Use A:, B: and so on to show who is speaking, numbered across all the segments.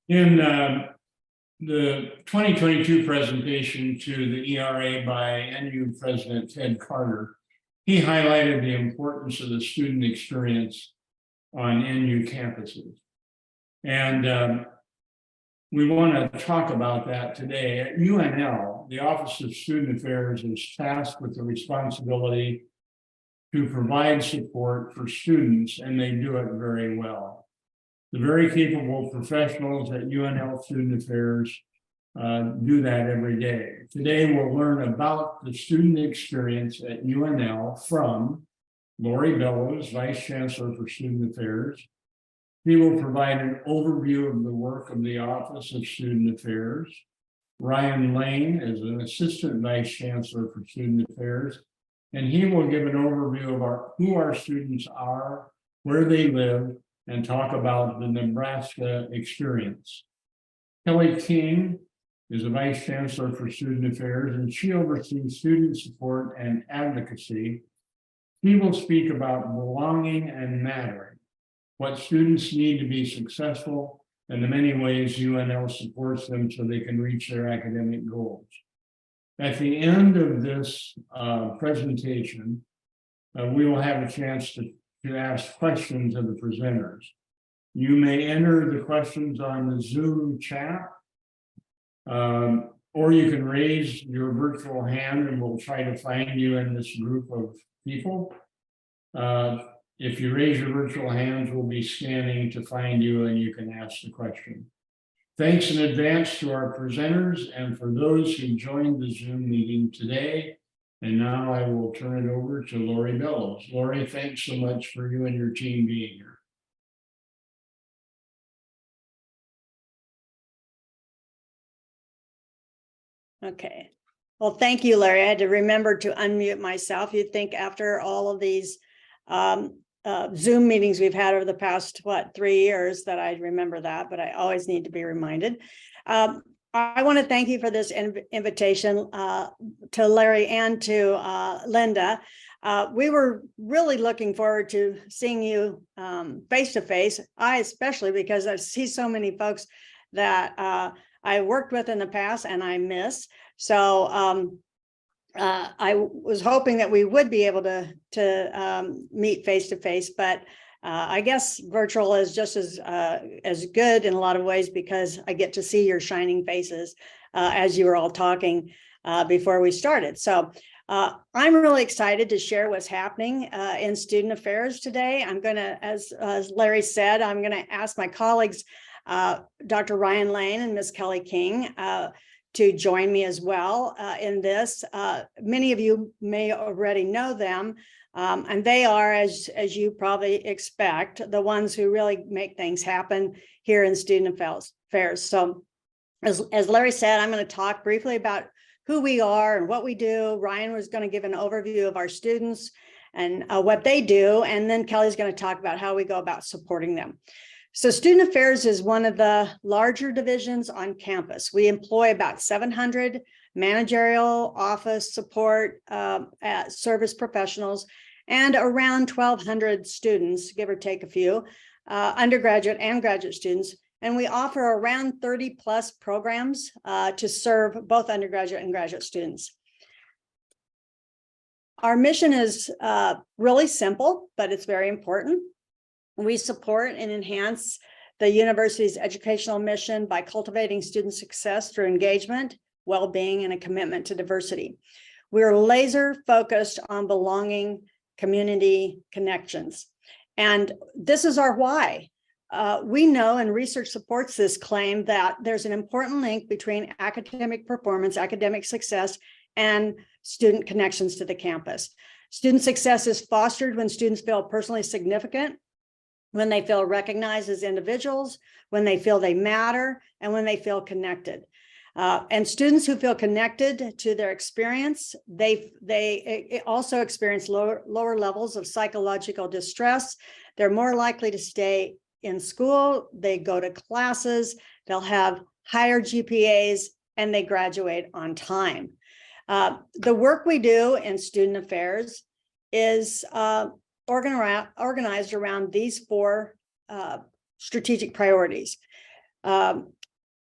A: In the 2022 presentation to the ERA by NU President Ted Carter, he highlighted the importance of the student experience on NU campuses. And we want to talk about that today. At UNL, the Office of Student Affairs is tasked with the responsibility to provide support for students, and they do it very well. The very capable professionals at UNL Student Affairs do that every day. Today, we'll learn about the student experience at UNL from Laurie Bellows, Vice Chancellor for Student Affairs. He will provide an overview of the work of the Office of Student Affairs. Ryan Lahne is an Assistant Vice Chancellor for Student Affairs, and he will give an overview of who our students are, where they live, and talk about the Nebraska experience. Kelli King is a Vice Chancellor for Student Affairs, and she oversees student support and advocacy. He will speak about belonging and mattering, what students need to be successful, and the many ways UNL supports them so they can reach their academic goals. At the end of this presentation, we will have a chance to ask questions of the presenters. You may enter the questions on the Zoom chat, or you can raise your virtual hand and we'll try to find you in this group of people. If you raise your virtual hands, we'll be scanning to find you and you can ask the question. Thanks in advance to our presenters and for those who joined the Zoom meeting today. And now I will turn it over to Laurie Bellows. Laurie, thanks so much for you and your team being here.
B: Okay. Well, thank you, Larry. I had to remember to unmute myself. You'd think after all of these Zoom meetings we've had over the past, 3 years that I'd remember that, but I always need to be reminded. I want to thank you for this invitation to Larry and to Linda. We were really looking forward to seeing you face to face. I especially, because I see so many folks that I worked with in the past and I miss. So I was hoping that we would be able to meet face to face, but I guess virtual is just as good in a lot of ways because I get to see your shining faces as you were all talking before we started. So I'm really excited to share what's happening in student affairs today. I'm going to, as Larry said, I'm going to ask my colleagues, Dr. Ryan Lahne and Ms. Kelli King, to join me as well in this. Many of you may already know them. And they are, as you probably expect, the ones who really make things happen here in student affairs. So as Larry said, I'm going to talk briefly about who we are and what we do. Ryan was going to give an overview of our students and what they do. And then Kelly's going to talk about how we go about supporting them. So student affairs is one of the larger divisions on campus. We employ about 700 managerial, office support, service professionals, and around 1,200 students, give or take a few, undergraduate and graduate students. And we offer around 30 plus programs to serve both undergraduate and graduate students. Our mission is really simple, but it's very important. We support and enhance the university's educational mission by cultivating student success through engagement, well-being, and a commitment to diversity. We're laser focused on belonging, community connections. And this is our why. We know, and research supports this claim, that there's an important link between academic performance, academic success, and student connections to the campus. Student success is fostered when students feel personally significant, when they feel recognized as individuals, when they feel they matter, and when they feel connected. And students who feel connected to their experience, they also experience lower levels of psychological distress. They're more likely to stay in school, they go to classes, they'll have higher GPAs, and they graduate on time. The work we do in student affairs is organized around these four strategic priorities.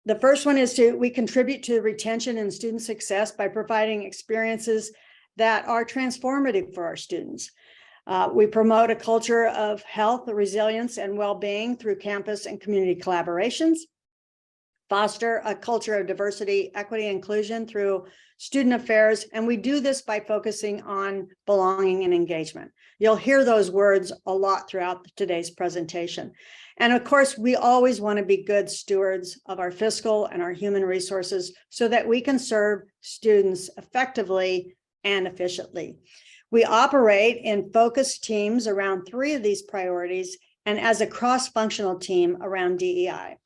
B: The first one is we contribute to retention and student success by providing experiences that are transformative for our students. We promote a culture of health, resilience, and well-being through campus and community collaborations. Foster a culture of diversity, equity, and inclusion through student affairs. And we do this by focusing on belonging and engagement. You'll hear those words a lot throughout today's presentation. And of course, we always want to be good stewards of our fiscal and our human resources so that we can serve students effectively and efficiently. We operate in focused teams around 3 of these priorities and as a cross-functional team around DEI.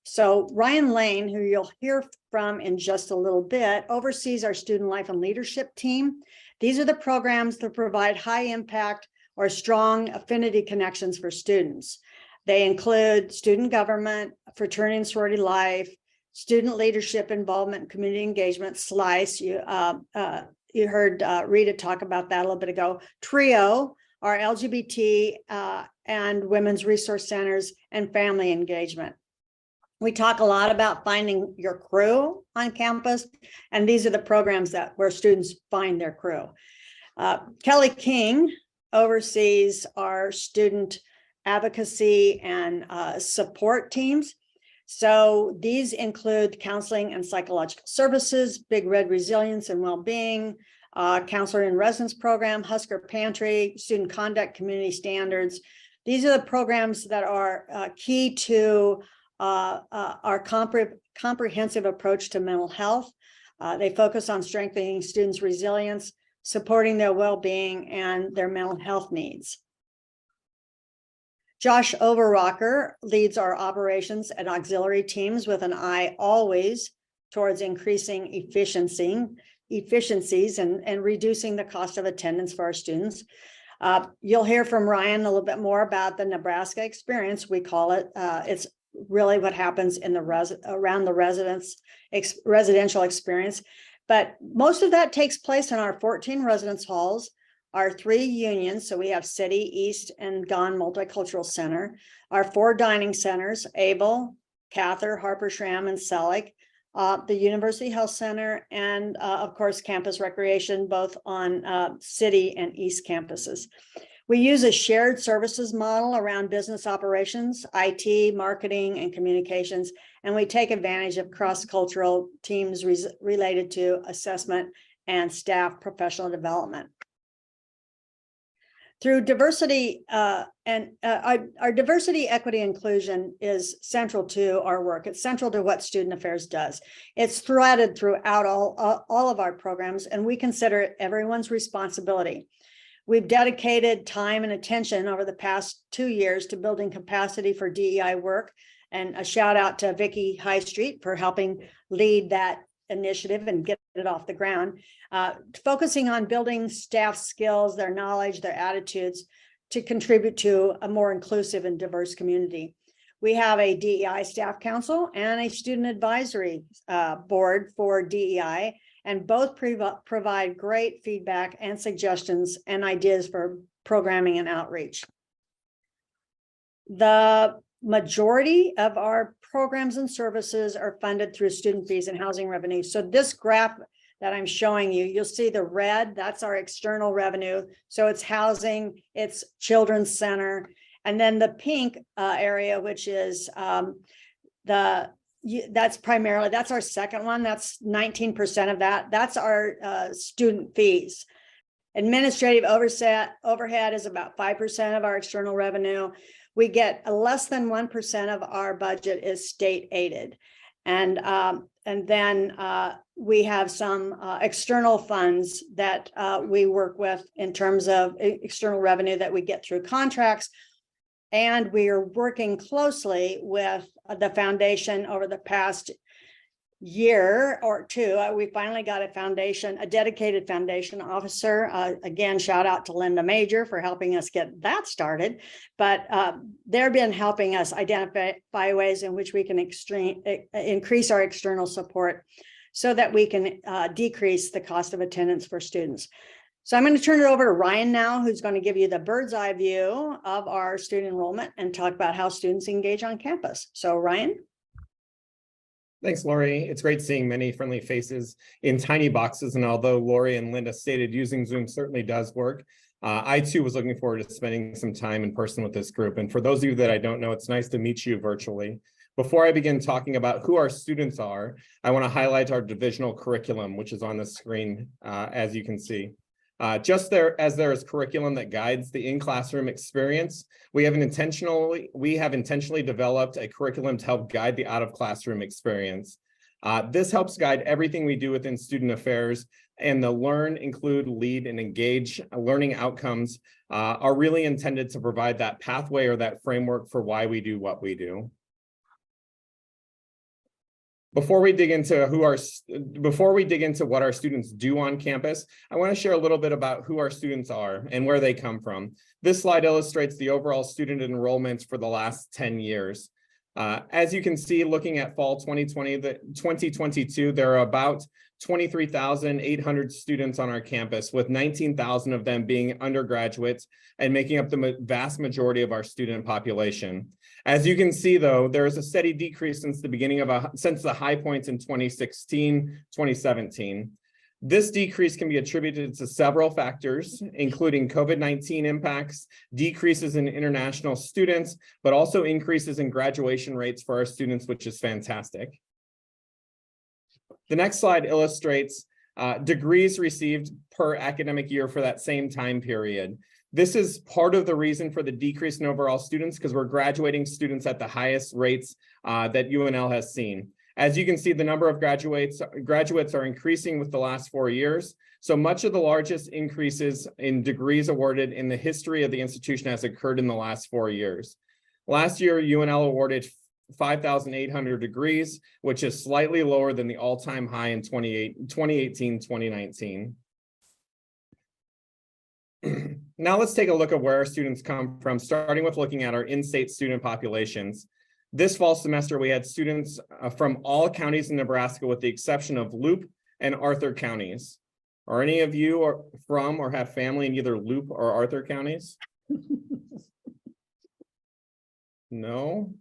B: So Ryan Lahne, who you'll hear from in just a little bit, oversees our student life and leadership team. These are the programs that provide high impact or strong affinity connections for students. They include student government, fraternity and sorority life, student leadership involvement, community engagement, SLICE. You heard Rita talk about that a little bit ago. TRIO, our LGBT and women's resource centers, and family engagement. We talk a lot about finding your crew on campus, and these are the programs where students find their crew. Kelli King oversees our student advocacy and support teams. So these include counseling and psychological services, Big Red Resilience and Wellbeing, Counselor in Residence Program, Husker Pantry, Student Conduct, Community Standards. These are the programs that are key to our comprehensive approach to mental health. They focus on strengthening students' resilience, supporting their well-being and their mental health needs. Josh Overrocker leads our operations and auxiliary teams with an eye always towards increasing efficiencies and reducing the cost of attendance for our students. You'll hear from Ryan a little bit more about the Nebraska experience. We call it, it's really what happens in around the residential experience. But most of that takes place in our 14 residence halls, our 3 unions. So we have City, East, and Gone Multicultural Center, our 4 dining centers, Able, Cather, Harper Schramm, and Selleck, the University Health Center, and of course, campus recreation, both on City and East campuses. We use a shared services model around business operations, IT, marketing, and communications, and we take advantage of cross-cultural teams related to assessment and staff professional development. Through diversity our diversity, equity, inclusion is central to our work. It's central to what Student Affairs does. It's threaded throughout all of our programs, and we consider it everyone's responsibility. We've dedicated time and attention over the past 2 years to building capacity for DEI work, and a shout out to Vicki High Street for helping lead that initiative and get it off the ground, focusing on building staff skills, their knowledge, their attitudes to contribute to a more inclusive and diverse community. We have a DEI staff council and a student advisory board for DEI, and both provide great feedback and suggestions and ideas for programming and outreach. The majority of our programs and services are funded through student fees and housing revenue. So this graph that I'm showing you, you'll see the red, that's our external revenue. So it's housing, it's children's center, and then the pink area, which is that's our second one. That's 19% of that. That's our student fees. Administrative overhead is about 5% of our external revenue. We get less than 1% of our budget is state aided. And then we have some external funds that we work with in terms of external revenue that we get through contracts. And we are working closely with the foundation over the past year or 2. We finally got a dedicated foundation officer. Again, shout out to Linda Major for helping us get that started. But they've been helping us identify ways in which we can increase our external support so that we can decrease the cost of attendance for students. So I'm going to turn it over to Ryan now, who's going to give you the bird's eye view of our student enrollment and talk about how students engage on campus. So Ryan.
C: Thanks, Laurie. It's great seeing many friendly faces in tiny boxes. And although Laurie and Linda stated using Zoom certainly does work, I too was looking forward to spending some time in person with this group. And for those of you that I don't know, it's nice to meet you virtually. Before I begin talking about who our students are, I want to highlight our divisional curriculum, which is on the screen, as you can see. Just as there is curriculum that guides the in-classroom experience, we have intentionally developed a curriculum to help guide the out-of-classroom experience. This helps guide everything we do within student affairs, and the learn, include, lead, and engage learning outcomes are really intended to provide that pathway or that framework for why we do what we do. Before we dig into what our students do on campus, I want to share a little bit about who our students are and where they come from. This slide illustrates the overall student enrollments for the last 10 years. As you can see, looking at fall 2022, there are about 23,800 students on our campus, with 19,000 of them being undergraduates and making up the vast majority of our student population. As you can see, though, there is a steady decrease since the high points in 2016, 2017. This decrease can be attributed to several factors, including COVID-19 impacts, decreases in international students, but also increases in graduation rates for our students, which is fantastic. The next slide illustrates degrees received per academic year for that same time period. This is part of the reason for the decrease in overall students, because we're graduating students at the highest rates that UNL has seen. As you can see, the number of graduates are increasing with the last 4 years. So much of the largest increases in degrees awarded in the history of the institution has occurred in the last 4 years. Last year, UNL awarded 5,800 degrees, which is slightly lower than the all-time high in 2018, 2019. Now let's take a look at where our students come from, starting with looking at our in-state student populations. This fall semester, we had students from all counties in Nebraska with the exception of Loup and Arthur counties. Are any of you from or have family in either Loup or Arthur counties? No?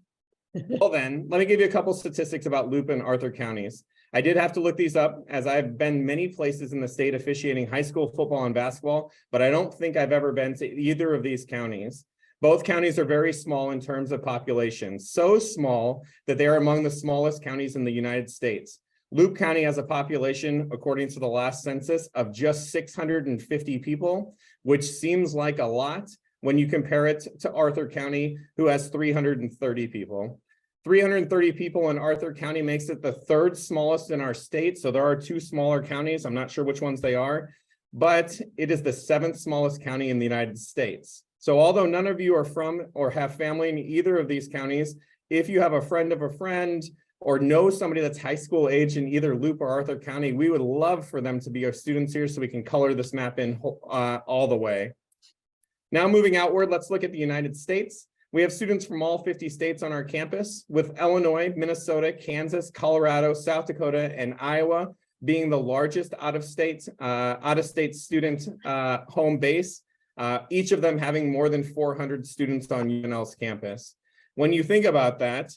C: Well then, let me give you a couple statistics about Loup and Arthur counties. I did have to look these up, as I've been many places in the state officiating high school football and basketball, but I don't think I've ever been to either of these counties. Both counties are very small in terms of population, so small that they are among the smallest counties in the United States. Loup County has a population, according to the last census, of just 650 people, which seems like a lot when you compare it to Arthur County, who has 330 people. 330 people in Arthur County makes it the third smallest in our state. So there are two smaller counties. I'm not sure which ones they are, but it is the seventh smallest county in the United States. So although none of you are from or have family in either of these counties, if you have a friend of a friend or know somebody that's high school age in either Loup or Arthur County, we would love for them to be our students here so we can color this map in all the way. Now moving outward, let's look at the United States. We have students from all 50 states on our campus, with Illinois, Minnesota, Kansas, Colorado, South Dakota, and Iowa being the largest out-of-state student home base, each of them having more than 400 students on UNL's campus. When you think about that,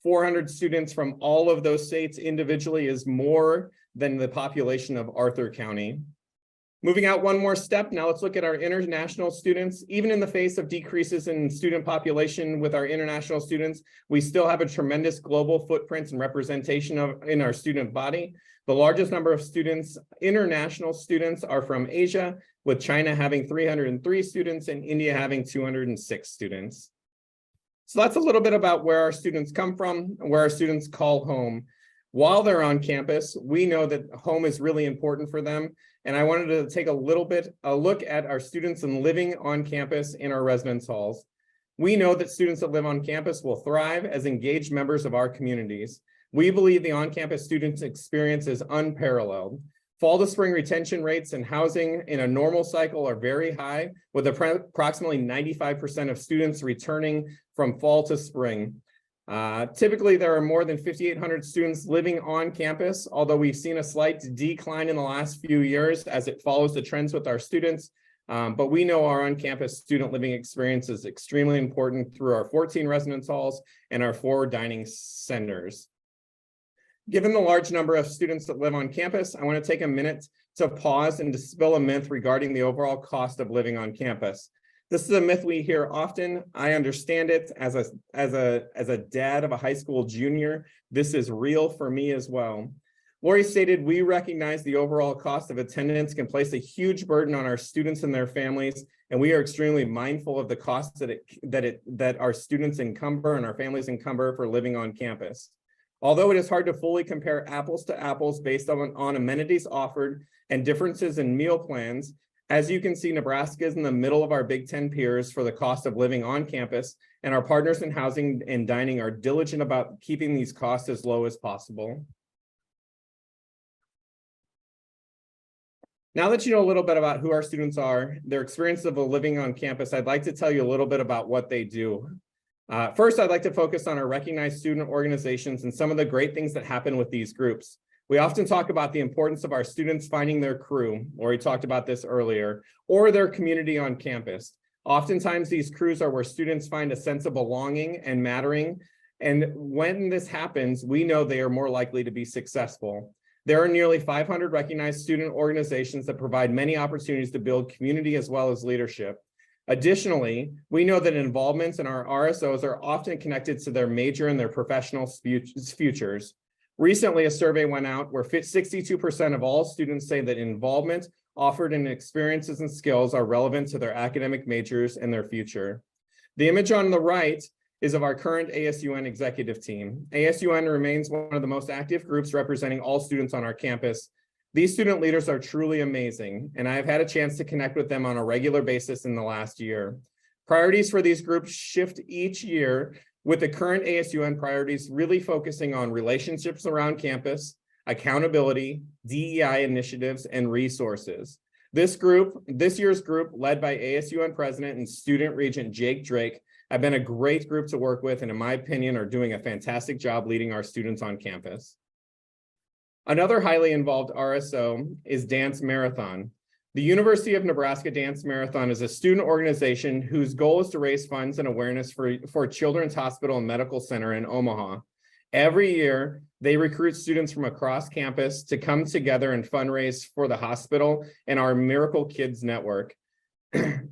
C: 400 students from all of those states individually is more than the population of Arthur County. Moving out one more step, now let's look at our international students. Even in the face of decreases in student population with our international students, we still have a tremendous global footprint and representation in our student body. The largest number of students, international students, are from Asia, with China having 303 students and India having 206 students. So that's a little bit about where our students come from and where our students call home. While they're on campus, we know that home is really important for them. And I wanted to take a look at our students and living on campus in our residence halls. We know that students that live on campus will thrive as engaged members of our communities. We believe the on-campus students' experience is unparalleled. Fall to spring retention rates and housing in a normal cycle are very high, with approximately 95% of students returning from fall to spring. Typically, there are more than 5,800 students living on campus, although we've seen a slight decline in the last few years as it follows the trends with our students. But we know our on-campus student living experience is extremely important through our 14 residence halls and our 4 dining centers. Given the large number of students that live on campus, I want to take a minute to pause and dispel a myth regarding the overall cost of living on campus. This is a myth we hear often. I understand it as a dad of a high school junior. This is real for me as well. Laurie stated, we recognize the overall cost of attendance can place a huge burden on our students and their families, and we are extremely mindful of the costs that our students encumber and our families encumber for living on campus. Although it is hard to fully compare apples to apples based on amenities offered and differences in meal plans, as you can see, Nebraska is in the middle of our Big Ten peers for the cost of living on campus, and our partners in housing and dining are diligent about keeping these costs as low as possible. Now that you know a little bit about who our students are, their experience of living on campus, I'd like to tell you a little bit about what they do. First, I'd like to focus on our recognized student organizations and some of the great things that happen with these groups. We often talk about the importance of our students finding their crew, or we talked about this earlier, or their community on campus. Oftentimes, these crews are where students find a sense of belonging and mattering. And when this happens, we know they are more likely to be successful. There are nearly 500 recognized student organizations that provide many opportunities to build community as well as leadership. Additionally, we know that involvements in our RSOs are often connected to their major and their professional futures. Recently, a survey went out where 62% of all students say that involvement offered in experiences and skills are relevant to their academic majors and their future. The image on the right is of our current ASUN executive team. ASUN remains one of the most active groups representing all students on our campus. These student leaders are truly amazing, and I have had a chance to connect with them on a regular basis in the last year. Priorities for these groups shift each year, with the current ASUN priorities really focusing on relationships around campus, accountability, DEI initiatives, and resources. This year's group, led by ASUN President and Student Regent Jake Drake, have been a great group to work with, and in my opinion, are doing a fantastic job leading our students on campus. Another highly involved RSO is Dance Marathon. The University of Nebraska Dance Marathon is a student organization whose goal is to raise funds and awareness for Children's Hospital and Medical Center in Omaha. Every year, they recruit students from across campus to come together and fundraise for the hospital and our Miracle Kids Network.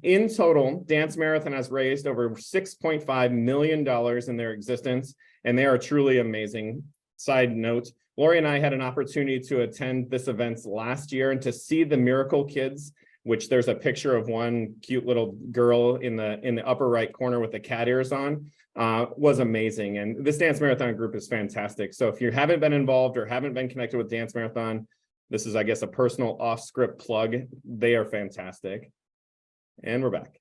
C: In total, Dance Marathon has raised over $6.5 million in their existence, and they are truly amazing. Side note, Laurie and I had an opportunity to attend this event last year and to see the Miracle Kids, which there's a picture of one cute little girl in the upper right corner with the cat ears on, was amazing. And this Dance Marathon group is fantastic. So if you haven't been involved or haven't been connected with Dance Marathon, this is, I guess, a personal off-script plug. They are fantastic. And we're back.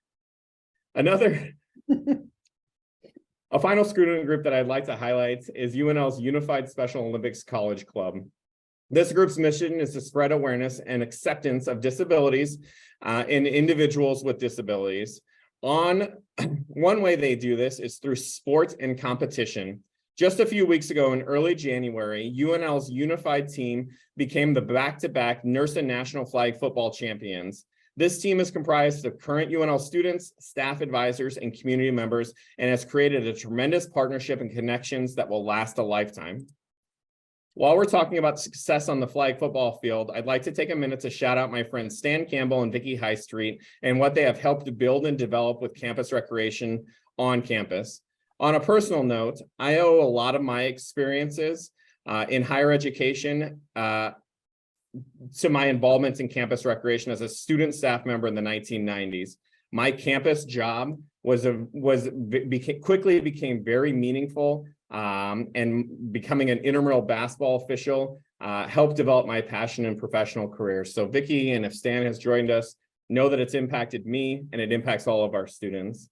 C: A final student group that I'd like to highlight is UNL's Unified Special Olympics College Club. This group's mission is to spread awareness and acceptance of disabilities in individuals with disabilities. One way they do this is through sport and competition. Just a few weeks ago in early January, UNL's unified team became the back-to-back Nurse National Flag Football champions. This team is comprised of current UNL students, staff advisors, and community members, and has created a tremendous partnership and connections that will last a lifetime. While we're talking about success on the flag football field, I'd like to take a minute to shout out my friends Stan Campbell and Vicky High Street and what they have helped to build and develop with campus recreation on campus. On a personal note, I owe a lot of my experiences in higher education to my involvement in campus recreation as a student staff member in the 1990s. My campus job quickly became very meaningful, and becoming an intramural basketball official helped develop my passion and professional career. So Vicky, and if Stan has joined us, know that it's impacted me and it impacts all of our students.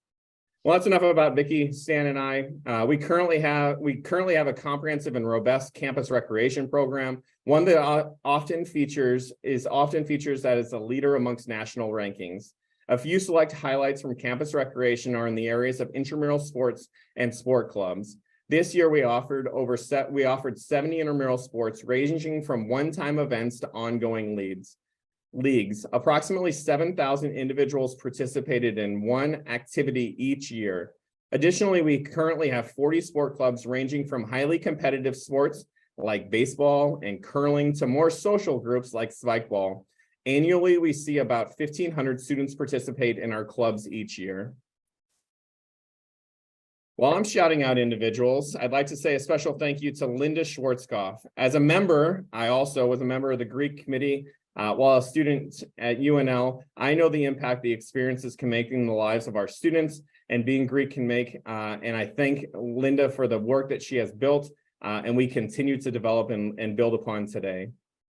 C: Well, that's enough about Vicky, Stan, and I. We currently have a comprehensive and robust campus recreation program, one that often features that as a leader amongst national rankings. A few select highlights from campus recreation are in the areas of intramural sports and sport clubs. This year, we offered 70 intramural sports, ranging from one-time events to ongoing leagues. Approximately 7,000 individuals participated in one activity each year. Additionally, we currently have 40 sport clubs ranging from highly competitive sports like baseball and curling to more social groups like spikeball. Annually, we see about 1,500 students participate in our clubs each year. While I'm shouting out individuals, I'd like to say a special thank you to Linda Schwarzkopf. As a member, I also was a member of the Greek committee. While a student at UNL, I know the impact the experiences can make in the lives of our students and being Greek can make. And I thank Linda for the work that she has built and we continue to develop and build upon today.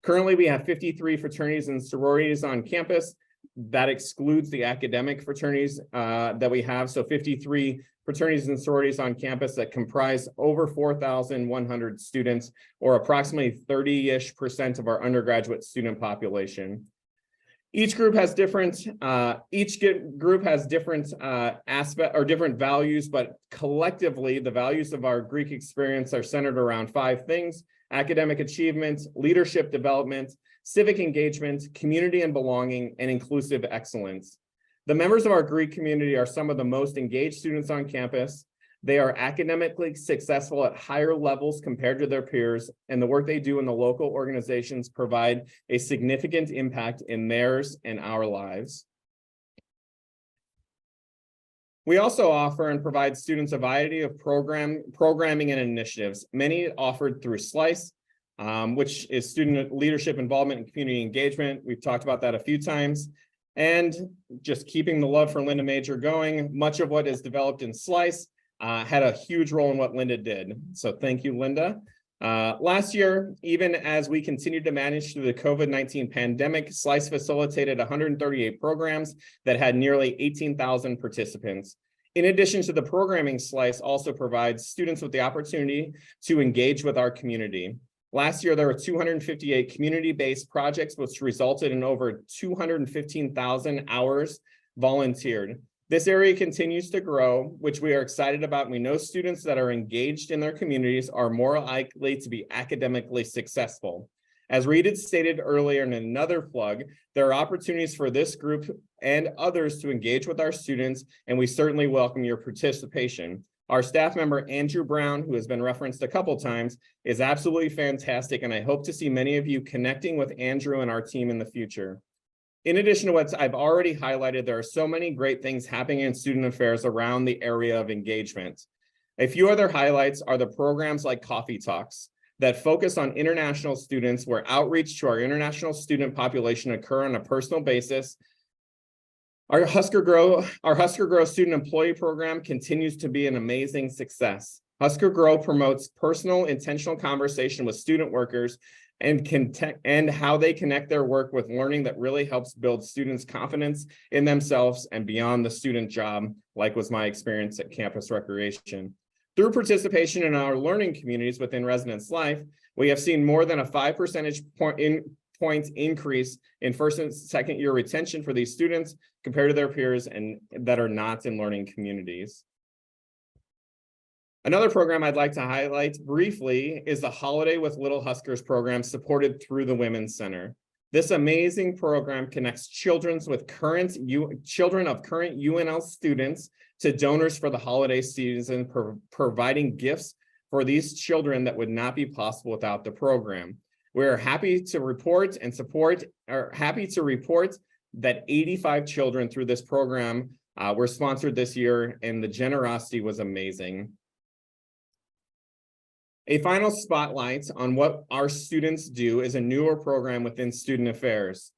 C: Currently, we have 53 fraternities and sororities on campus. That excludes the academic fraternities that we have. So 53 fraternities and sororities on campus that comprise over 4,100 students, or approximately 30-ish% of our undergraduate student population. Each group has different aspect or different values, but collectively the values of our Greek experience are centered around 5 things: academic achievement, leadership development, civic engagement, community and belonging, and inclusive excellence. The members of our Greek community are some of the most engaged students on campus. They are academically successful at higher levels compared to their peers, and the work they do in the local organizations provide a significant impact in theirs and our lives. We also offer and provide students a variety of programming and initiatives, many offered through SLICE, which is student leadership involvement and community engagement. We've talked about that a few times. And just keeping the love for Linda Major going, much of what is developed in SLICE had a huge role in what Linda did. So thank you, Linda. Last year, even as we continued to manage through the COVID-19 pandemic, SLICE facilitated 138 programs that had nearly 18,000 participants. In addition to the programming, SLICE also provides students with the opportunity to engage with our community. Last year, there were 258 community-based projects, which resulted in over 215,000 hours volunteered. This area continues to grow, which we are excited about. We know students that are engaged in their communities are more likely to be academically successful. As Rita stated earlier in another plug, there are opportunities for this group and others to engage with our students, and we certainly welcome your participation. Our staff member, Andrew Brown, who has been referenced a couple times, is absolutely fantastic, and I hope to see many of you connecting with Andrew and our team in the future. In addition to what I've already highlighted, there are so many great things happening in student affairs around the area of engagement. A few other highlights are the programs like Coffee Talks that focus on international students, where outreach to our international student population occur on a personal basis. Our Husker Grow student employee program continues to be an amazing success. Husker Grow promotes personal, intentional conversation with student workers and how they connect their work with learning that really helps build students' confidence in themselves and beyond the student job, like was my experience at Campus Recreation. Through participation in our learning communities within Residence Life, we have seen more than a 5 percentage point increase in first and second year retention for these students compared to their peers and that are not in learning communities. Another program I'd like to highlight briefly is the Holiday with Little Huskers program supported through the Women's Center. This amazing program connects children of current UNL students to donors for the holiday season, providing gifts for these children that would not be possible without the program. We're happy to report that 85 children through this program were sponsored this year, and the generosity was amazing. A final spotlight on what our students do is a newer program within Student Affairs.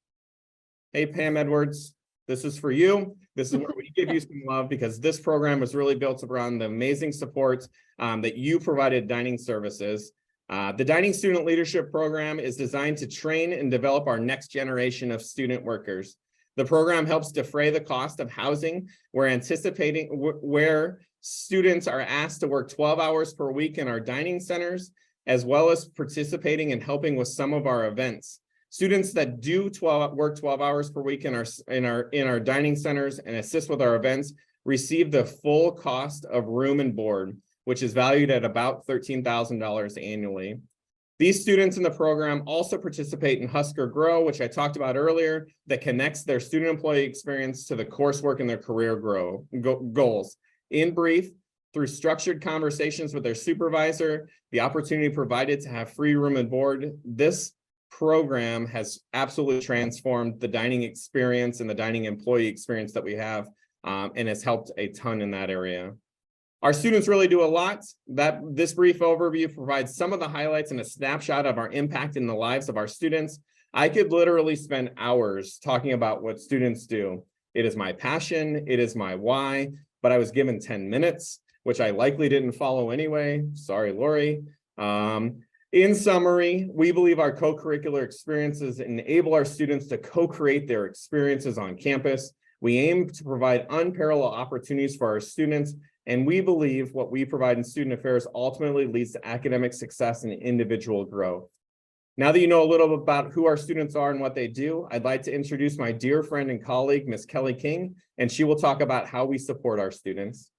C: Hey, Pam Edwards, this is for you. This is where we give you some love, because this program was really built around the amazing support that you provided dining services. The Dining Student Leadership Program is designed to train and develop our next generation of student workers. The program helps defray the cost of housing where students are asked to work 12 hours per week in our dining centers, as well as participating and helping with some of our events. Students that do work 12 hours per week in our dining centers and assist with our events receive the full cost of room and board, which is valued at about $13,000 annually. These students in the program also participate in Husker Grow, which I talked about earlier, that connects their student employee experience to the coursework and their career goals. In brief, through structured conversations with their supervisor, the opportunity provided to have free room and board. This program has absolutely transformed the dining experience and the dining employee experience that we have, and has helped a ton in that area. Our students really do a lot. This brief overview provides some of the highlights and a snapshot of our impact in the lives of our students. I could literally spend hours talking about what students do. It is my passion, it is my why, but I was given 10 minutes, which I likely didn't follow anyway. Sorry, Laurie. In summary, we believe our co-curricular experiences enable our students to co-create their experiences on campus. We aim to provide unparalleled opportunities for our students, and we believe what we provide in student affairs ultimately leads to academic success and individual growth. Now that you know a little bit about who our students are and what they do, I'd like to introduce my dear friend and colleague, Ms. Kelli King, and she will talk about how we support our students.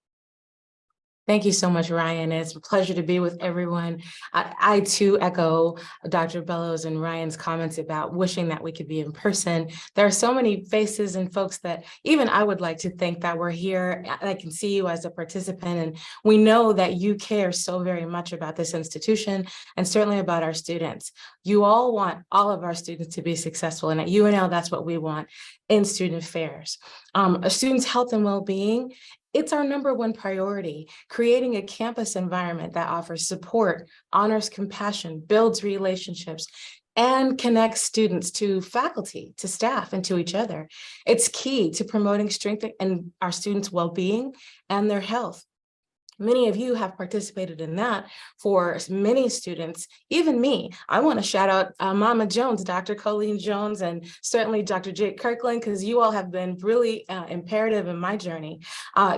D: Thank you so much, Ryan. It's a pleasure to be with everyone. I too echo Dr. Bellows and Ryan's comments about wishing that we could be in person. There are so many faces and folks that even I would like to think that we're here. I can see you as a participant, and we know that you care so very much about this institution and certainly about our students. You all want all of our students to be successful, and at UNL, that's what we want in student affairs. A student's health and well-being, it's our #1 priority, creating a campus environment that offers support, honors compassion, builds relationships, and connects students to faculty, to staff, and to each other. It's key to promoting strength in our students' well-being and their health. Many of you have participated in that for many students, even me. I want to shout out Mama Jones, Dr. Colleen Jones, and certainly Dr. Jake Kirkland, because you all have been really imperative in my journey.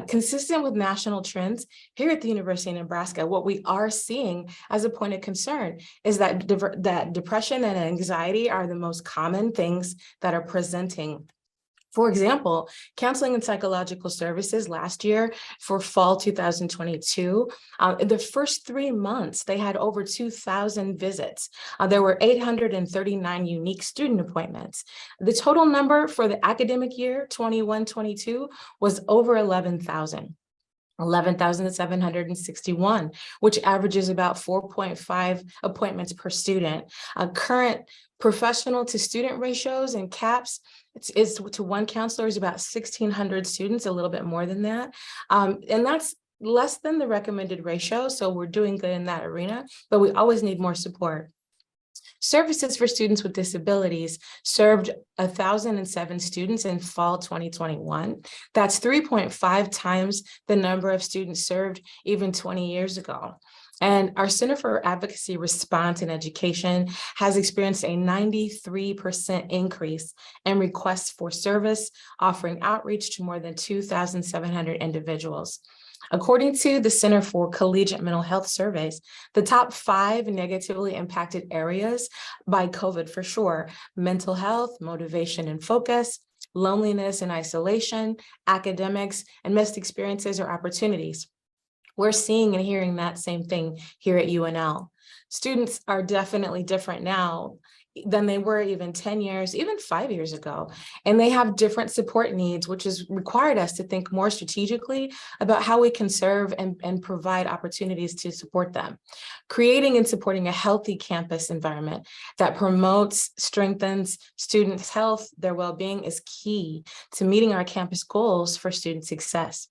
D: Consistent with national trends here at the University of Nebraska, what we are seeing as a point of concern is that depression and anxiety are the most common things that are presenting. For example, counseling and psychological services last year for fall 2022, the first 3 months, they had over 2,000 visits. There were 839 unique student appointments. The total number for the academic year 21-22 was over 11,000. 11,761, which averages about 4.5 appointments per student. Current professional to student ratios and caps is to one counselor is about 1,600 students, a little bit more than that. And that's less than the recommended ratio. So we're doing good in that arena, but we always need more support. Services for students with disabilities served 1,007 students in fall 2021. That's 3.5 times the number of students served even 20 years ago. And our Center for Advocacy, Response, and Education has experienced a 93% increase in requests for service, offering outreach to more than 2,700 individuals. According to the Center for Collegiate Mental Health Surveys, the top 5 negatively impacted areas by COVID for sure: mental health, motivation and focus, loneliness and isolation, academics, and missed experiences or opportunities. We're seeing and hearing that same thing here at UNL. Students are definitely different now than they were even 10 years, even 5 years ago. And they have different support needs, which has required us to think more strategically about how we can serve and provide opportunities to support them. Creating and supporting a healthy campus environment that promotes, strengthens students' health, their well-being is key to meeting our campus goals for student success.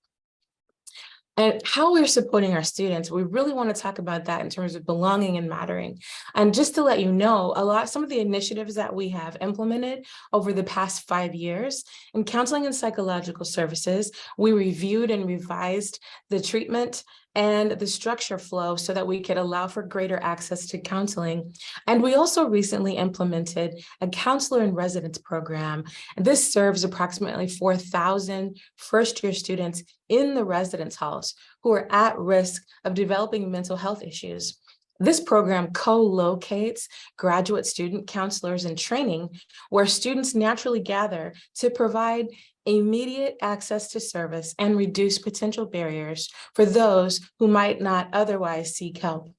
D: And how we're supporting our students, we really want to talk about that in terms of belonging and mattering. And just to let you know, some of the initiatives that we have implemented over the past 5 years in counseling and psychological services, we reviewed and revised the treatment and the structure flow so that we could allow for greater access to counseling. And we also recently implemented a counselor in residence program. And this serves approximately 4,000 first-year students in the residence halls who are at risk of developing mental health issues. This program co-locates graduate student counselors in training where students naturally gather to provide immediate access to service and reduce potential barriers for those who might not otherwise seek help.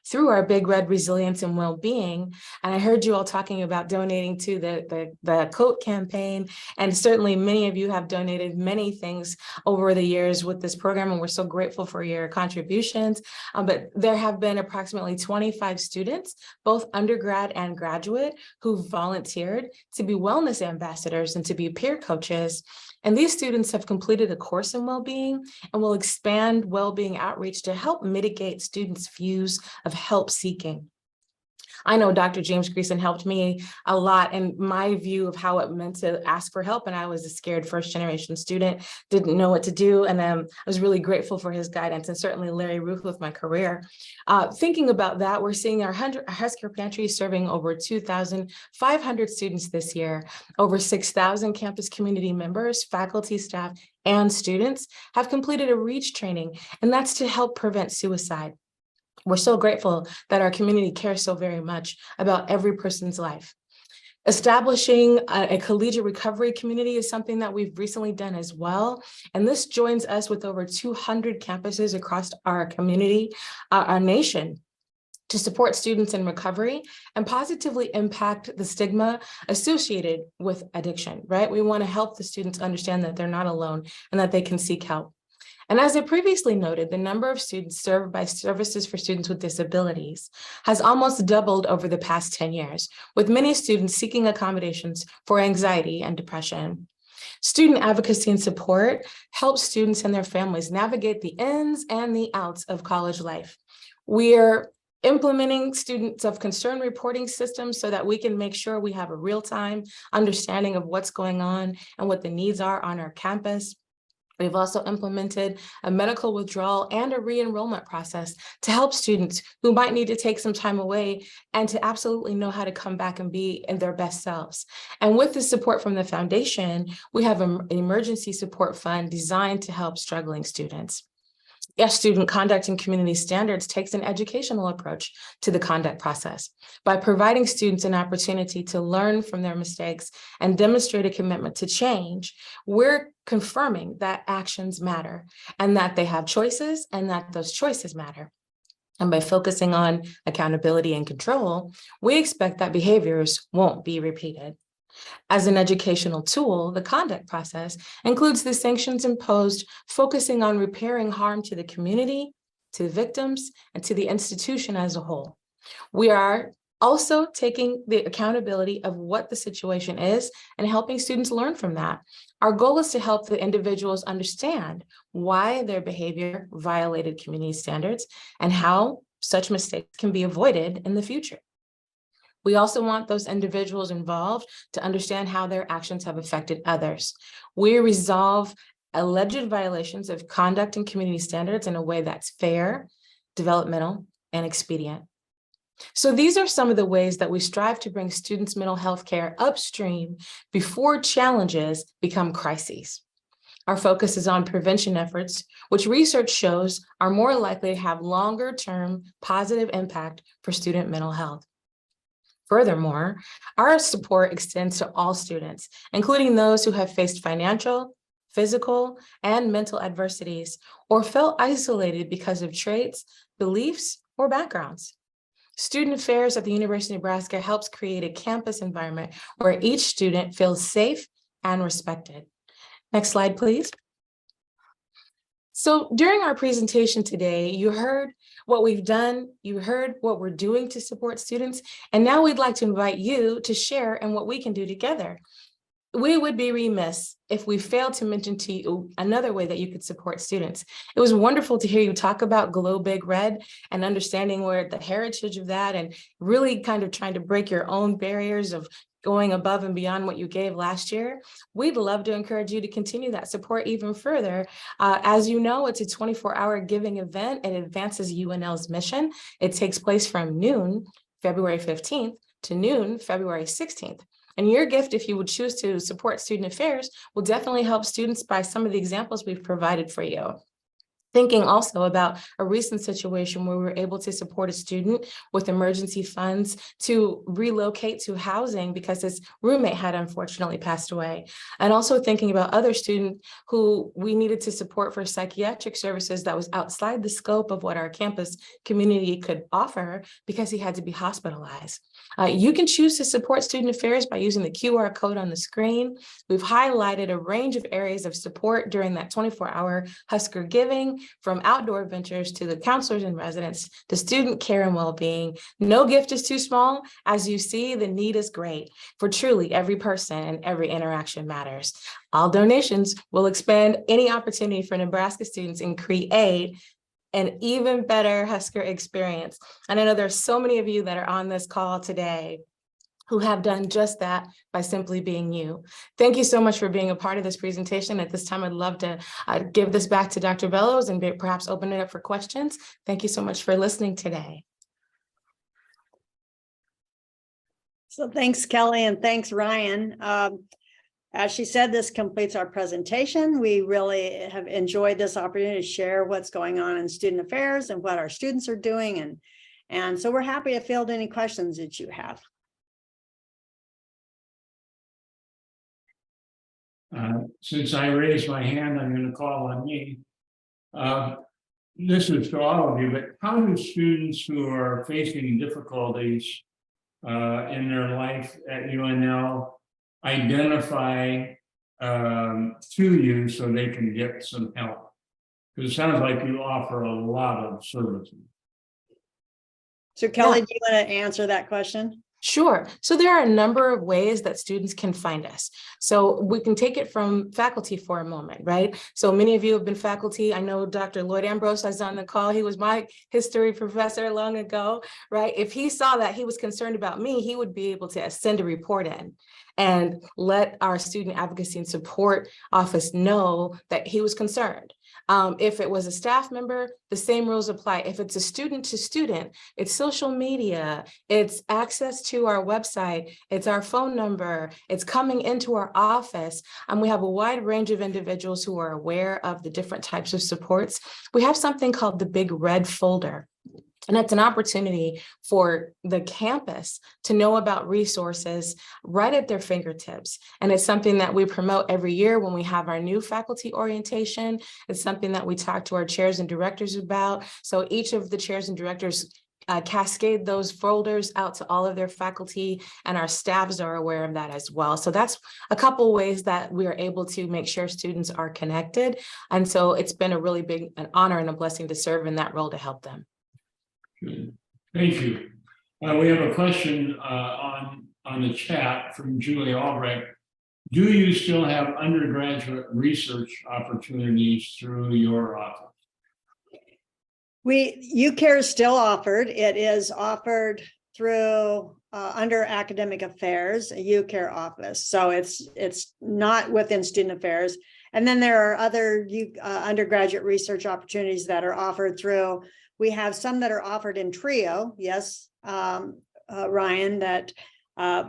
D: through our Big Red Resilience and Wellbeing. And I heard you all talking about donating to the coat campaign. And certainly many of you have donated many things over the years with this program, and we're so grateful for your contributions. But there have been approximately 25 students, both undergrad and graduate, who volunteered to be wellness ambassadors and to be peer coaches. And these students have completed a course in well-being and will expand well-being outreach to help mitigate students' views of help seeking. I know Dr. James Greason helped me a lot in my view of how it meant to ask for help. And I was a scared first-generation student, didn't know what to do. And I was really grateful for his guidance, and certainly Larry Ruth with my career. Thinking about that, we're seeing our healthcare pantry serving over 2,500 students this year. Over 6,000 campus community members, faculty, staff, and students have completed a REACH training, and that's to help prevent suicide. We're so grateful that our community cares so very much about every person's life. Establishing a collegiate recovery community is something that we've recently done as well. And this joins us with over 200 campuses across our community, our nation, to support students in recovery and positively impact the stigma associated with addiction, right? We want to help the students understand that they're not alone and that they can seek help. And as I previously noted, the number of students served by Services for Students with Disabilities has almost doubled over the past 10 years, with many students seeking accommodations for anxiety and depression. Student advocacy and support helps students and their families navigate the ins and the outs of college life. We are implementing students of concern reporting systems so that we can make sure we have a real-time understanding of what's going on and what the needs are on our campus. We've also implemented a medical withdrawal and a re-enrollment process to help students who might need to take some time away and to absolutely know how to come back and be in their best selves. And with the support from the foundation, we have an emergency support fund designed to help struggling students. Yes, student conduct and community standards takes an educational approach to the conduct process. By providing students an opportunity to learn from their mistakes and demonstrate a commitment to change, we're confirming that actions matter and that they have choices and that those choices matter. And by focusing on accountability and control, we expect that behaviors won't be repeated. As an educational tool, the conduct process includes the sanctions imposed, focusing on repairing harm to the community, to victims, and to the institution as a whole. We are also taking the accountability of what the situation is and helping students learn from that. Our goal is to help the individuals understand why their behavior violated community standards and how such mistakes can be avoided in the future. We also want those individuals involved to understand how their actions have affected others. We resolve alleged violations of conduct and community standards in a way that's fair, developmental, and expedient. So these are some of the ways that we strive to bring students' mental health care upstream before challenges become crises. Our focus is on prevention efforts, which research shows are more likely to have longer-term positive impact for student mental health. Furthermore, our support extends to all students, including those who have faced financial, physical, and mental adversities, or felt isolated because of traits, beliefs, or backgrounds. Student Affairs at the University of Nebraska helps create a campus environment where each student feels safe and respected. Next slide, please. So during our presentation today, you heard what we've done, you heard what we're doing to support students, and now we'd like to invite you to share in what we can do together. We would be remiss if we failed to mention to you another way that you could support students. It was wonderful to hear you talk about Glow Big Red and understanding where the heritage of that and really kind of trying to break your own barriers of going above and beyond what you gave last year. We'd love to encourage you to continue that support even further. As you know, it's a 24-hour giving event. It advances UNL's mission. It takes place from noon, February 15th to noon, February 16th. And your gift, if you would choose to support Student Affairs, will definitely help students by some of the examples we've provided for you. Thinking also about a recent situation where we were able to support a student with emergency funds to relocate to housing because his roommate had unfortunately passed away. And also thinking about other students who we needed to support for psychiatric services that was outside the scope of what our campus community could offer because he had to be hospitalized. You can choose to support student affairs by using the QR code on the screen. We've highlighted a range of areas of support during that 24-hour Husker Giving, from outdoor ventures to the counselors and residents to student care and well-being. No gift is too small. As you see, the need is great, for truly every person and every interaction matters. All donations will expand any opportunity for Nebraska students and create an even better Husker experience. And I know there's so many of you that are on this call today who have done just that by simply being you. Thank you so much for being a part of this presentation. At this time, I'd love to give this back to Dr. Bellows and perhaps open it up for questions. Thank you so much for listening today.
B: So thanks, Kelli, and thanks, Ryan. As she said, this completes our presentation. We really have enjoyed this opportunity to share what's going on in student affairs and what our students are doing. And so we're happy to field any questions that you have.
A: Since I raised my hand, I'm going to call on me. This is to all of you, but how do students who are facing difficulties in their life at UNL identify to you so they can get some help? Because it sounds like you offer a lot of services.
B: So Kelli, do you want to answer that question?
D: Sure. So there are a number of ways that students can find us. So we can take it from faculty for a moment, right? So many of you have been faculty. I know Dr. Lloyd Ambrose is on the call. He was my history professor long ago, right? If he saw that he was concerned about me, he would be able to send a report in and let our student advocacy and support office know that he was concerned. If it was a staff member, the same rules apply. If it's a student to student, it's social media, it's access to our website, it's our phone number, it's coming into our office. We have a wide range of individuals who are aware of the different types of supports. We have something called the Big Red Folder. And it's an opportunity for the campus to know about resources right at their fingertips. And it's something that we promote every year when we have our new faculty orientation. It's something that we talk to our chairs and directors about. So each of the chairs and directors cascade those folders out to all of their faculty, and our staffs are aware of that as well. So that's a couple ways that we are able to make sure students are connected. And so it's been a really big an honor and a blessing to serve in that role to help them.
A: Good. Thank you. We have a question on the chat from Julie Albrecht. Do you still have undergraduate research opportunities through your office?
B: UCARE is still offered. It is offered through under academic affairs, a UCARE office. So it's not within student affairs. And then there are other undergraduate research opportunities that are offered through. We have some that are offered in TRIO, yes, Ryan, that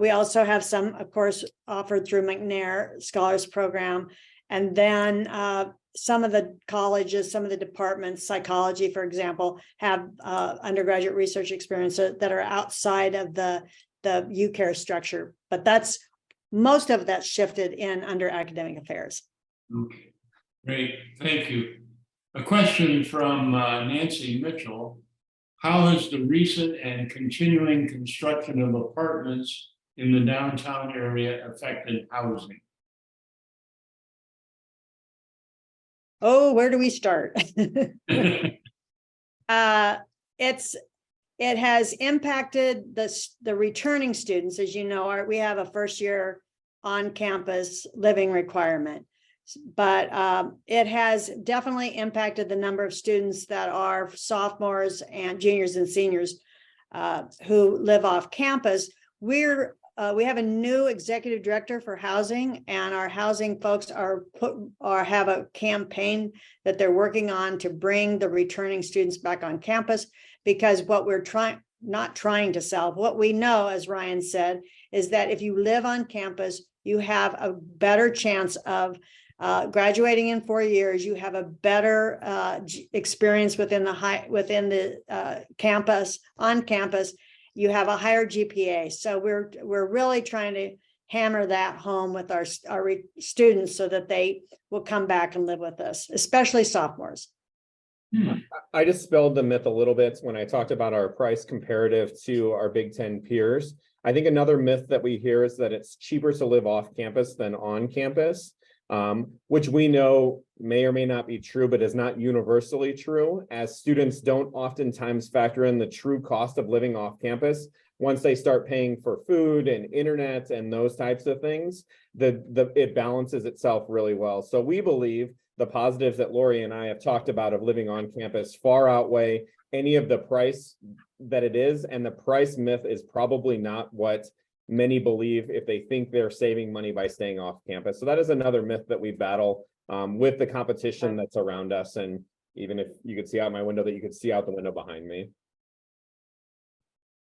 B: we also have some, of course, offered through McNair Scholars Program. And then some of the colleges, some of the departments, psychology, for example, have undergraduate research experience that are outside of the UCARE structure. But that's most of that shifted in under academic affairs.
A: Okay, great, thank you. A question from Nancy Mitchell. How has the recent and continuing construction of apartments in the downtown area affected housing?
B: Oh, where do we start? It has impacted the returning students. As you know, we have a first year on campus living requirement. But it has definitely impacted the number of students that are sophomores and juniors and seniors who live off campus. We have a new executive director for housing, and our housing folks have a campaign that they're working on to bring the returning students back on campus, because what we're not trying to solve, what we know, as Ryan said, is that if you live on campus, you have a better chance of graduating in 4 years, you have a better experience within the campus, on campus. You have a higher GPA. So we're really trying to hammer that home with our students so that they will come back and live with us, especially sophomores.
C: I dispelled the myth a little bit when I talked about our price comparative to our Big Ten peers. I think another myth that we hear is that it's cheaper to live off campus than on campus, which we know may or may not be true, but is not universally true, as students don't oftentimes factor in the true cost of living off campus. Once they start paying for food and internet and those types of things, it balances itself really well. So we believe the positives that Laurie and I have talked about of living on campus far outweigh any of the price that it is. And the price myth is probably not what many believe if they think they're saving money by staying off campus. So that is another myth that we battle with the competition that's around us. And even if you could see out my window, that you could see out the window behind me.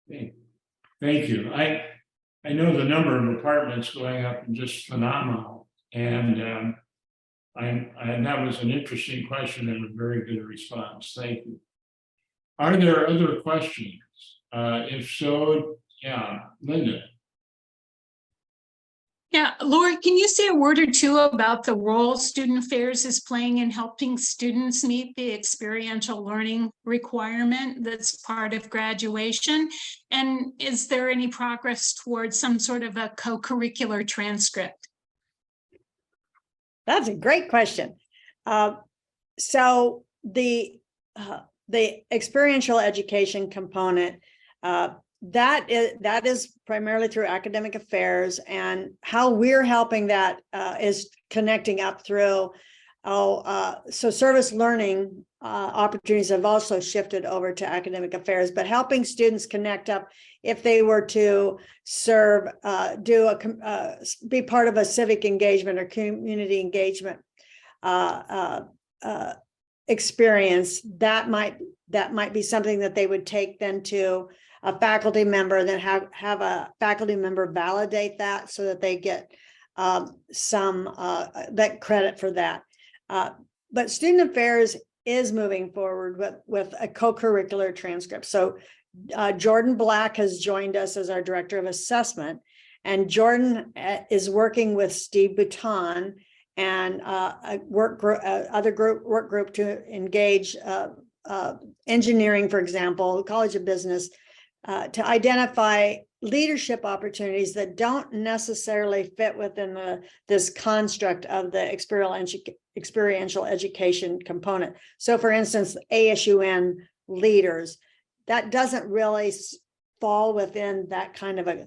A: Thank you. I know the number of apartments going up is just phenomenal. And that was an interesting question and a very good response. Thank you. Are there other questions? If so, yeah, Linda.
E: Yeah, Laurie, can you say a word or two about the role Student Affairs is playing in helping students meet the experiential learning requirement that's part of graduation? And is there any progress towards some sort of a co-curricular transcript?
B: That's a great question. So the experiential education component, that is primarily through academic affairs, and how we're helping that is connecting up through. So service learning opportunities have also shifted over to academic affairs, but helping students connect up if they were to serve, be part of a civic engagement or community engagement experience, that might be something that they would take then to a faculty member, then have a faculty member validate that so that they get some that credit for that. But Student Affairs is moving forward with a co-curricular transcript. So Jordan Black has joined us as our director of assessment, and Jordan is working with Steve Bouton and a work group to engage engineering, for example, College of Business, to identify leadership opportunities that don't necessarily fit within this construct of the experiential education component. So for instance, ASUN leaders, that doesn't really fall within that kind of a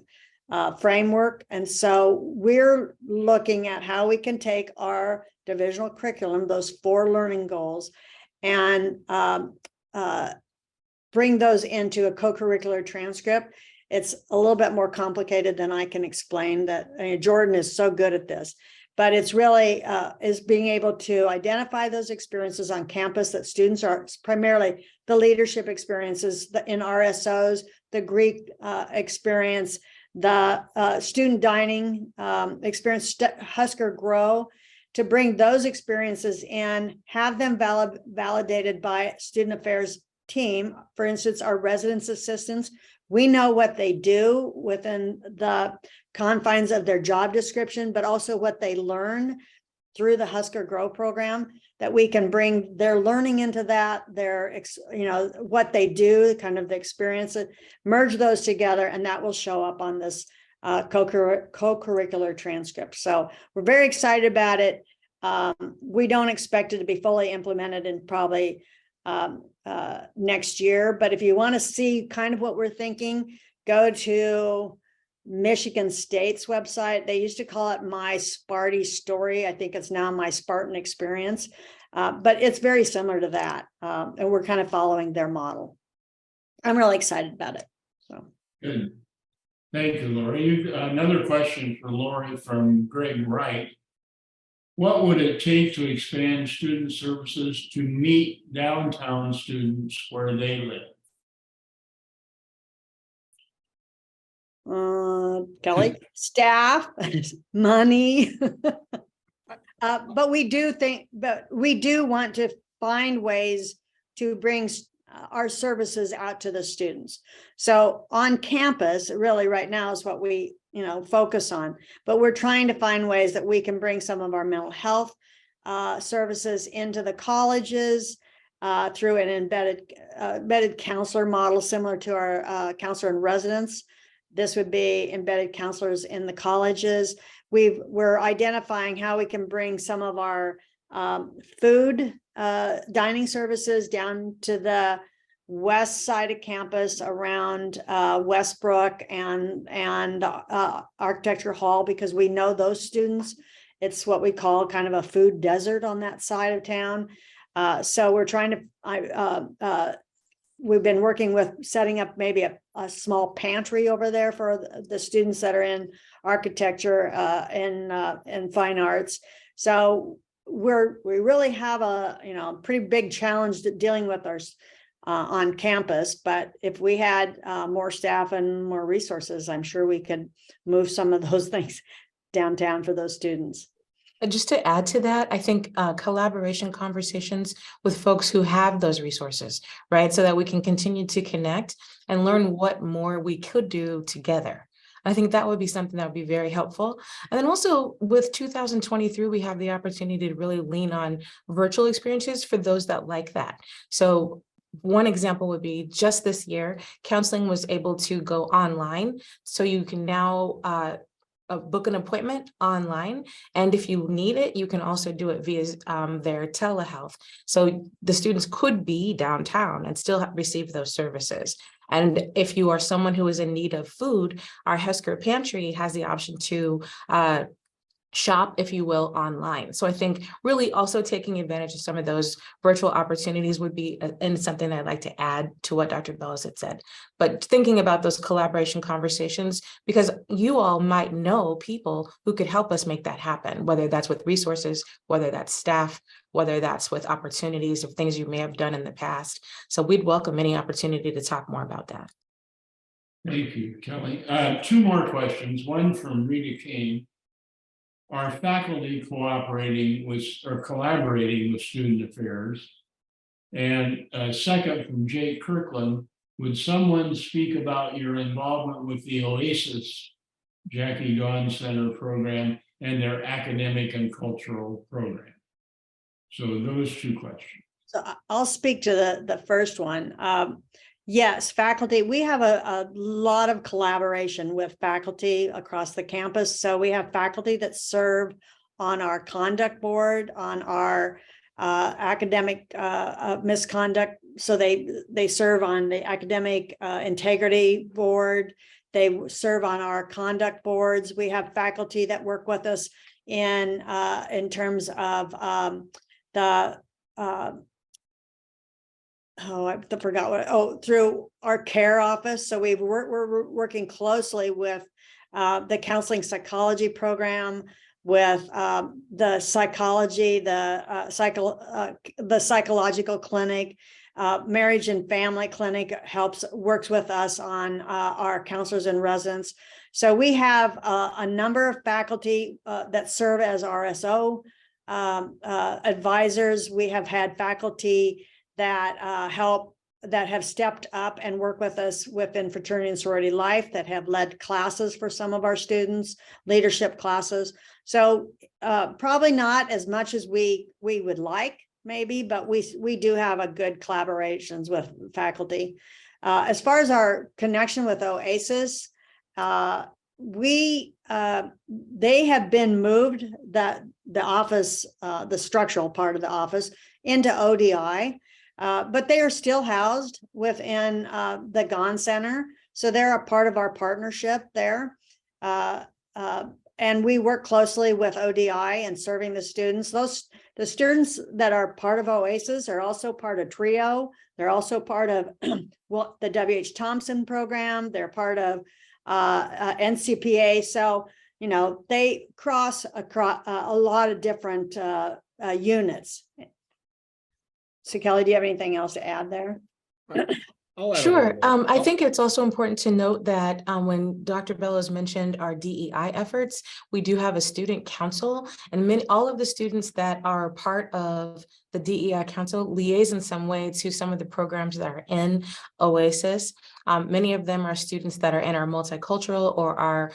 B: framework. And so we're looking at how we can take our divisional curriculum, those 4 learning goals, and bring those into a co-curricular transcript. It's a little bit more complicated than I can explain. That Jordan is so good at this, but it's really is being able to identify those experiences on campus that students are, primarily the leadership experiences in RSOs, the Greek experience, the student dining experience, Husker Grow, to bring those experiences in, have them validated by Student Affairs team. For instance, our residence assistants, we know what they do within the confines of their job description, but also what they learn through the Husker Grow program, that we can bring their learning into that, their, what they do, kind of the experience, merge those together, and that will show up on this co-curricular transcript. So we're very excited about it. We don't expect it to be fully implemented in probably next year, but if you want to see kind of what we're thinking, go to Michigan State's website. They used to call it My Sparty Story. I think it's now My Spartan Experience, but it's very similar to that, and we're kind of following their model. I'm really excited about it. So
A: Good. Thank you, Laurie. Another question for Laurie from Greg Wright. What would it take to expand student services to meet downtown students where they live?
B: Kelli, staff, money. But we do want to find ways to bring our services out to the students. So on campus, really right now is what we, focus on, but we're trying to find ways that we can bring some of our mental health services into the colleges through an embedded counselor model, similar to our counselor in residence. This would be embedded counselors in the colleges. We're identifying how we can bring some of our food dining services down to the west side of campus around Westbrook and Architecture Hall, because we know those students. It's what we call kind of a food desert on that side of town. So we're trying to, we've been working with setting up maybe a small pantry over there for the students that are in architecture and fine arts. So we really have a pretty big challenge dealing with our on campus, but if we had more staff and more resources, I'm sure we could move some of those things downtown for those students.
D: And just to add to that, I think collaboration conversations with folks who have those resources, right? So that we can continue to connect and learn what more we could do together. I think that would be something that would be very helpful. And then also with 2023, we have the opportunity to really lean on virtual experiences for those that like that. So one example would be just this year, counseling was able to go online. So you can now book an appointment online. And if you need it, you can also do it via their telehealth. So the students could be downtown and still receive those services. And if you are someone who is in need of food, our Husker Pantry has the option to shop, if you will, online. So I think really also taking advantage of some of those virtual opportunities would be and something that I'd like to add to what Dr. Bellows had said. But thinking about those collaboration conversations, because you all might know people who could help us make that happen, whether that's with resources, whether that's staff, whether that's with opportunities of things you may have done in the past. So we'd welcome any opportunity to talk more about that.
A: Thank you, Kelly. Two more questions. One from Rita Kane. Are faculty collaborating with student affairs? And second, from Jake Kirkland, would someone speak about your involvement with the OASIS Jackie Gaughan Center program and their academic and cultural program? So those two questions.
B: So I'll speak to the first one. Yes, faculty, we have a lot of collaboration with faculty across the campus. So we have faculty that serve on our conduct board, on our academic misconduct. So they serve on the academic integrity board. They serve on our conduct boards. We have faculty that work with us in terms of I forgot what, through our care office. So we're working closely with the counseling psychology program, with the psychology, the psychological clinic, marriage and family clinic works with us on our counselors in residence. So we have a number of faculty that serve as RSO advisors. We have had faculty that have stepped up and work with us within fraternity and sorority life, that have led classes for some of our students, leadership classes. So probably not as much as we would like, maybe, but we do have a good collaborations with faculty. As far as our connection with OASIS, they have been moved, that the office, the structural part of the office, into ODI. But they are still housed within the Gaughan Center. So they're a part of our partnership there. And we work closely with ODI and serving the students. The students that are part of OASIS are also part of TRIO. They're also part of the W.H. Thompson program. They're part of NCPA. So, they cross across a lot of different units. So Kelly, do you have anything else to add there?
C: I'll add a
D: Sure.
C: little bit.
D: I think it's also important to note that when Dr. Bellows mentioned our DEI efforts, we do have a student council, and all of the students that are part of the DEI council liaise in some way to some of the programs that are in OASIS. Many of them are students that are in our multicultural or our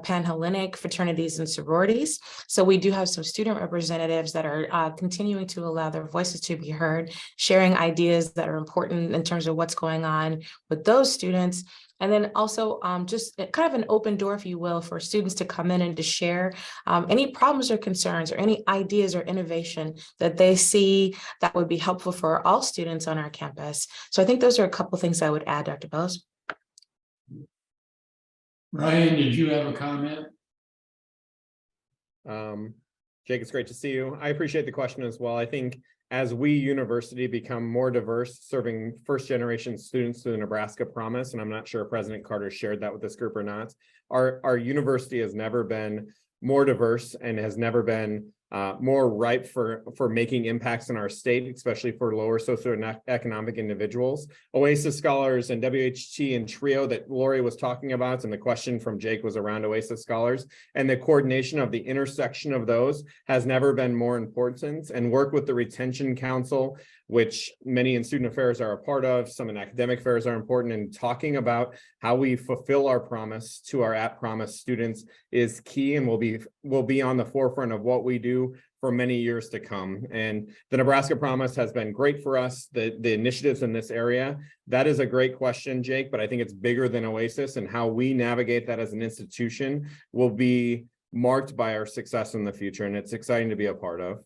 D: Pan-Hellenic fraternities and sororities. So we do have some student representatives that are continuing to allow their voices to be heard, sharing ideas that are important in terms of what's going on with those students. And then also just kind of an open door, if you will, for students to come in and to share any problems or concerns or any ideas or innovation that they see that would be helpful for all students on our campus. So I think those are a couple of things I would add, Dr. Bellows.
A: Ryan, did you have a comment?
C: Jake, it's great to see you. I appreciate the question as well. I think as we university become more diverse, serving first generation students through the Nebraska Promise, and I'm not sure if President Carter shared that with this group or not, our university has never been more diverse and has never been more ripe for making impacts in our state, especially for lower socioeconomic individuals. OASIS scholars and WHT and TRIO that Laurie was talking about, and the question from Jake was around OASIS scholars, and the coordination of the intersection of those has never been more important. And work with the Retention Council, which many in student affairs are a part of, some in academic affairs are important, and talking about how we fulfill our promise to our at-promise students is key, and will be on the forefront of what we do for many years to come. And the Nebraska Promise has been great for us, the initiatives in this area. That is a great question, Jake, but I think it's bigger than OASIS, and how we navigate that as an institution will be marked by our success in the future, and it's exciting to be a part of.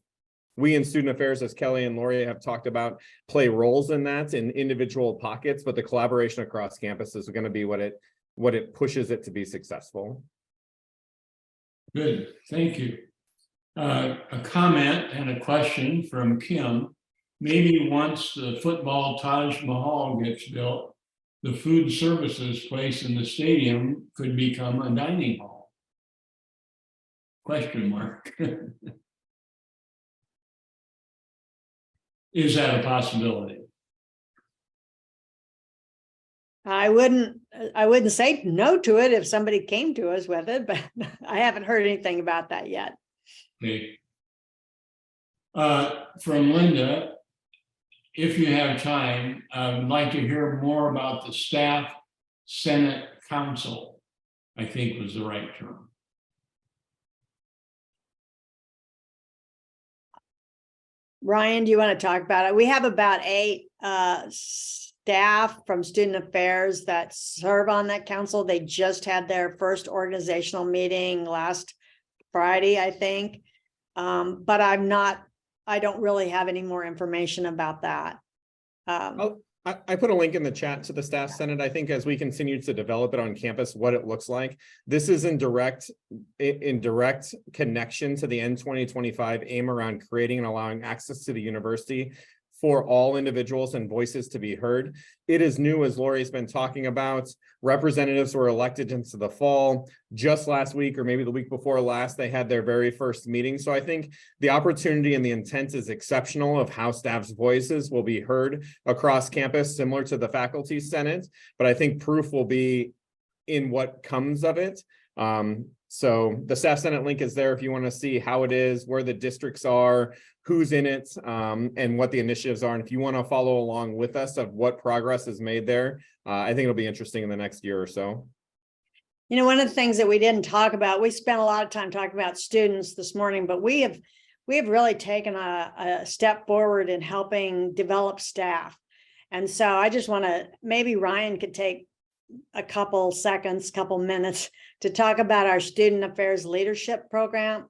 C: We in student affairs, as Kelli and Laurie have talked about, play roles in that in individual pockets, but the collaboration across campus is going to be what it pushes it to be successful.
A: Good, thank you. A comment and a question from Kim. Maybe once the football Taj Mahal gets built, the food services place in the stadium could become a dining hall. Question mark. Is that a possibility?
B: I wouldn't say no to it if somebody came to us with it, but I haven't heard anything about that yet.
A: Okay. From Linda, if you have time, I would like to hear more about the Staff Senate Council, I think was the right term.
B: Ryan, do you want to talk about it? We have about 8 staff from student affairs that serve on that council. They just had their first organizational meeting last Friday, I think. But I don't really have any more information about that.
C: I put a link in the chat to the Staff Senate. I think as we continue to develop it on campus, what it looks like, this is in direct connection to the end 2025 aim around creating and allowing access to the university for all individuals and voices to be heard. It is new, as Laurie's been talking about. Representatives were elected into the fall. Just last week, or maybe the week before last, they had their very first meeting. So I think the opportunity and the intent is exceptional of how staff's voices will be heard across campus, similar to the Faculty Senate. But I think proof will be in what comes of it. So the Staff Senate link is there if you want to see how it is, where the districts are, who's in it, and what the initiatives are. And if you want to follow along with us of what progress is made there, I think it'll be interesting in the next year or so.
B: You know, one of the things that we didn't talk about, we spent a lot of time talking about students this morning, but we have really taken a step forward in helping develop staff. And so I just want to, maybe Ryan could take a couple minutes to talk about our student affairs leadership program.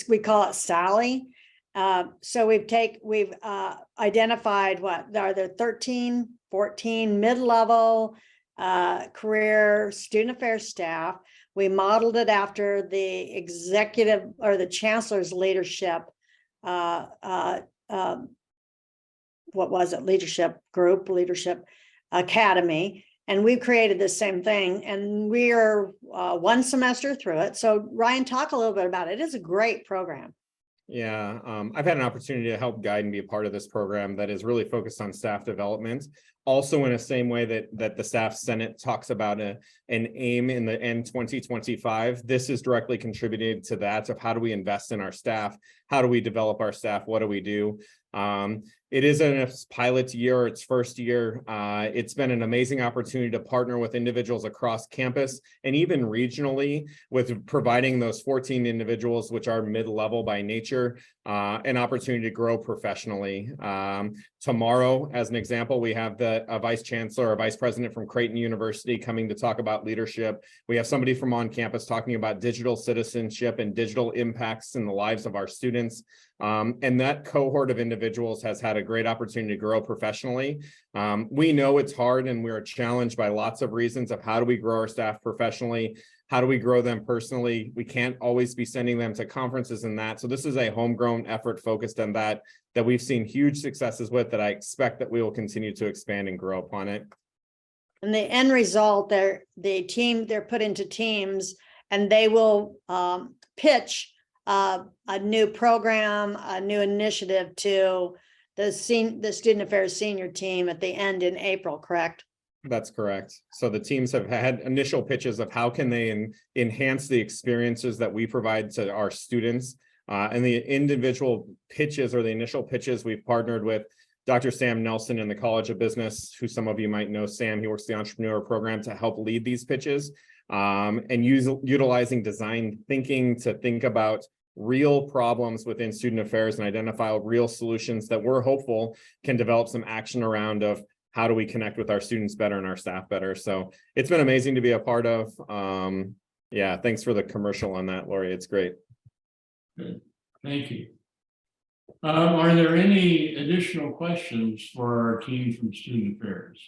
B: We call it Sally. So we've identified what are there 13, 14 mid-level career student affairs staff. We modeled it after the executive or the chancellor's leadership. What was it? Leadership group, leadership academy. And we've created the same thing, and we are 1 semester through it. So Ryan, talk a little bit about it. It is a great program.
C: Yeah, I've had an opportunity to help guide and be a part of this program that is really focused on staff development. Also in the same way that the staff senate talks about an aim in the end 2025, this is directly contributed to that of how do we invest in our staff? How do we develop our staff? What do we do? It is in its pilot year, its first year. It's been an amazing opportunity to partner with individuals across campus and even regionally with providing those 14 individuals, which are mid-level by nature, an opportunity to grow professionally. Tomorrow, as an example, we have a vice chancellor, a vice president from Creighton University coming to talk about leadership. We have somebody from on campus talking about digital citizenship and digital impacts in the lives of our students. And that cohort of individuals has had a great opportunity to grow professionally. We know it's hard and we're challenged by lots of reasons of how do we grow our staff professionally? How do we grow them personally? We can't always be sending them to conferences and that. So this is a homegrown effort focused on that we've seen huge successes with, that I expect that we will continue to expand and grow upon it.
B: And the end result, they're put into teams and they will pitch a new program, a new initiative to the Student Affairs senior team at the end in April, correct?
C: That's correct. So the teams have had initial pitches of how can they enhance the experiences that we provide to our students. And the individual pitches or the initial pitches, we've partnered with Dr. Sam Nelson in the College of Business, who some of you might know. Sam, he works the entrepreneur program to help lead these pitches, and utilizing design thinking to think about real problems within student affairs and identify real solutions that we're hopeful can develop some action around of how do we connect with our students better and our staff better. So it's been amazing to be a part of. Yeah, thanks for the commercial on that, Laurie. It's great.
A: Good. Thank you. Are there any additional questions for our team from Student Affairs?